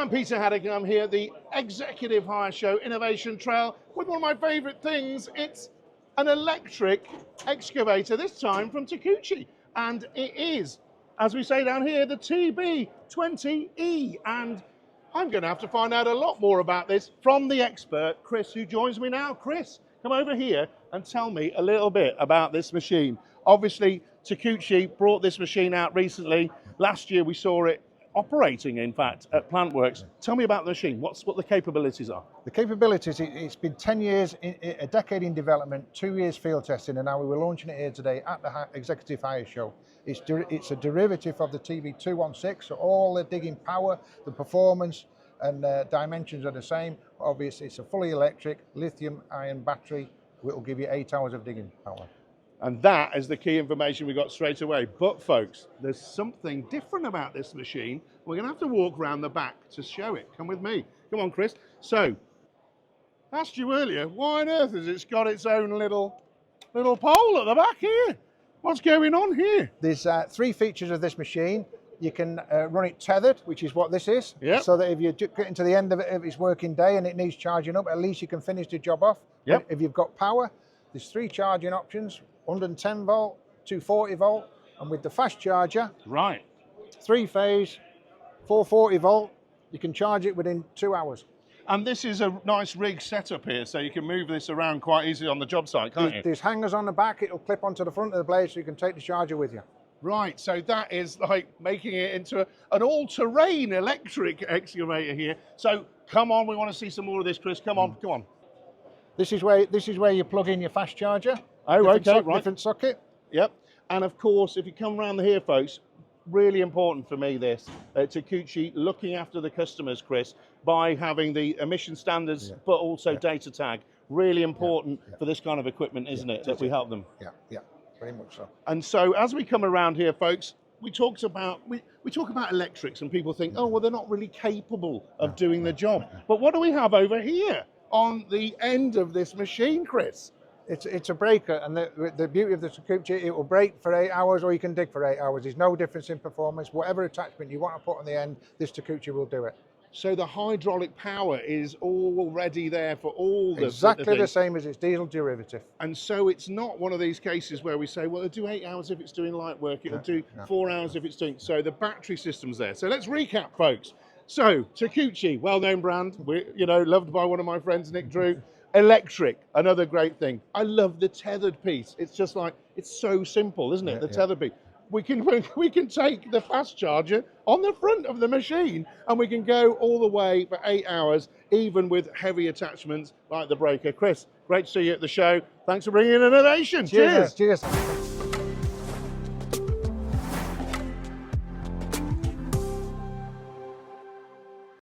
I'm Peter Haddock and I'm here at the Executive Hire Show Innovation Trail with one of my favourite things. It's an electric excavator, this time from Takeuchi. And it is, as we say down here, the TB20E. And I'm going to have to find out a lot more about this from the expert, Chris, who joins me now. Chris, come over here and tell me a little bit about this machine. Obviously, Takeuchi brought this machine out recently. Last year we saw it operating, in fact, at Plantworks. Tell me about the machine. What the capabilities are? The capabilities, it's been 10 years, a decade in development, 2 years field testing, and now we were launching it here today at the Executive Hire Show. It's a derivative of the TB216, so all the digging power, the performance and dimensions are the same. Obviously, it's a fully electric lithium-ion battery, which will give you 8 hours of digging power. And that is the key information we got straight away. But folks, there's something different about this machine. We're going to have to walk around the back to show it. Come with me. Come on, Chris. So, I asked you earlier, why on earth has it got its own little pole at the back here? What's going on here? There's 3 features of this machine. You can run it tethered, which is what this is. Yep. So that if you're getting to the end of its working day and it needs charging up, at least you can finish the job off. Yep. If you've got power, there's 3 charging options. 110 volt, 240 volt, and with the fast charger, right, 3-phase, 440 volt, you can charge it within 2 hours. And this is a nice rig setup here, so you can move this around quite easily on the job site, can't you? There's hangers on the back, it'll clip onto the front of the blade so you can take the charger with you. Right, so that is like making it into an all-terrain electric excavator here. So come on, we want to see some more of this, Chris. Come on, come on. This is where you plug in your fast charger. Oh, okay, right. Different socket. Yep. And of course, if you come around here, folks, really important for me this, Takeuchi looking after the customers, Chris, by having the emission standards, but also data tag. Really important for this kind of equipment, isn't it, that we help them? Yeah, very much so. And so as we come around here, folks, we talk about electrics and people think, oh, well, they're not really capable of doing the job. But what do we have over here on the end of this machine, Chris? It's a breaker, and the beauty of the Takeuchi, it will break for 8 hours or you can dig for 8 hours. There's no difference in performance. Whatever attachment you want to put on the end, this Takeuchi will do it. So the hydraulic power is already there for all the exactly the same as its diesel derivative. And so it's not one of these cases where we say, well, it'll do 8 hours if it's doing light work, it'll do 4 hours if it's doing. So the battery system's there. So let's recap, folks. So Takeuchi, well-known brand, loved by one of my friends, Nick Drew. Electric, another great thing. I love the tethered piece. It's just like, it's so simple, isn't it? The tethered piece. We can take the fast charger on the front of the machine and we can go all the way for 8 hours, even with heavy attachments like the breaker. Chris, great to see you at the show. Thanks for bringing in innovation. Cheers. Cheers.